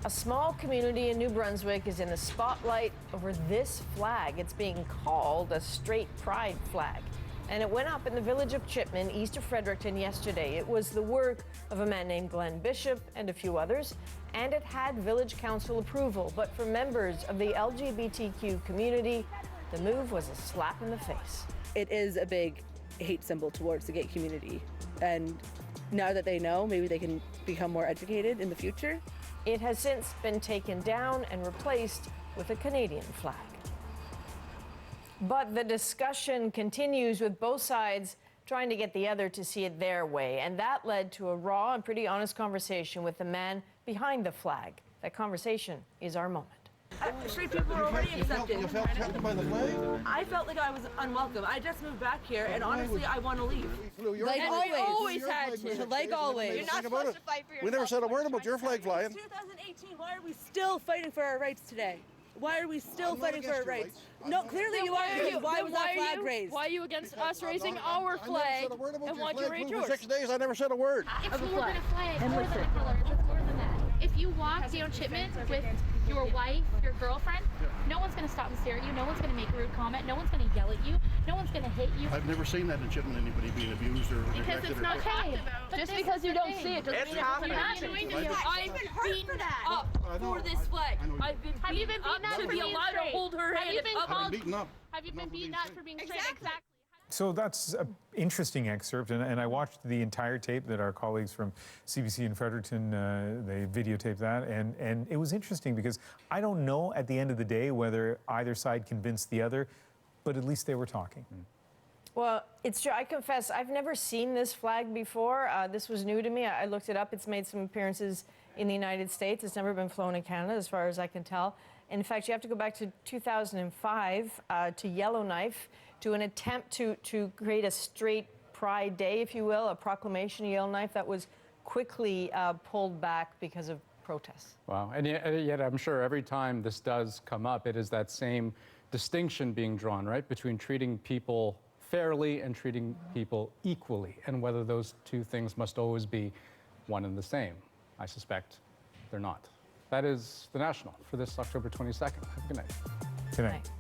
A small community in New Brunswick is in the spotlight over this flag. It's being called a straight pride flag. And it went up in the village of Chipman, east of Fredericton, yesterday. It was the work of a man named Glenn Bishop and a few others, and it had village council approval. But for members of the LGBTQ community, the move was a slap in the face. It is a big hate symbol towards the gay community. And now that they know, maybe they can become more educated in the future. It has since been taken down and replaced with a Canadian flag. But the discussion continues, with both sides trying to get the other to see it their way. And that led to a raw and pretty honest conversation with the man behind the flag. That conversation is our moment. Straight people were already accepted. You felt threatened by the flag? I felt like I was unwelcome. I just moved back here, and honestly, I want to leave. Like always had to. Like always. You're not supposed to fight for yourself. We never said a word about your flag flying. It's 2018. Why are we still fighting for our rights today? Why are we still fighting for our rights? No, clearly you are. Why was that flag raised? Why are you against us raising our flag and want you to raise yours? For 6 days, I never said a word. It's more than a flag. It's more than a color. It's more than that. If you walk down Chipman with your wife, your girlfriend, no one's going to stop and stare at you. No one's going to make a rude comment. No one's going to yell at you. No one's going to hit you. I've never seen that in Chipman, anybody being abused or because it's not talked about. Just because you don't see it doesn't mean it's not happening. I've been beaten up for this flag. I've been beaten up to be allowed to hold her hand up. Have you been beaten up for being straight? Exactly. So that's an interesting excerpt, and I watched the entire tape that our colleagues from CBC in Fredericton, they videotaped that, and it was interesting because I don't know at the end of the day whether either side convinced the other, but at least they were talking. Well, it's true. I confess, I've never seen this flag before. This was new to me. I looked it up. It's made some appearances in the United States. It's never been flown in Canada, as far as I can tell. In fact, you have to go back to 2005 to Yellowknife to an attempt to create a straight Pride Day, if you will, a proclamation of Yellowknife that was quickly pulled back because of protests. Wow, and yet I'm sure every time this does come up, it is that same distinction being drawn, right, between treating people fairly and treating people equally, and whether those two things must always be one and the same. I suspect they're not. That is The National for this October 22nd. Have a good night. Good night.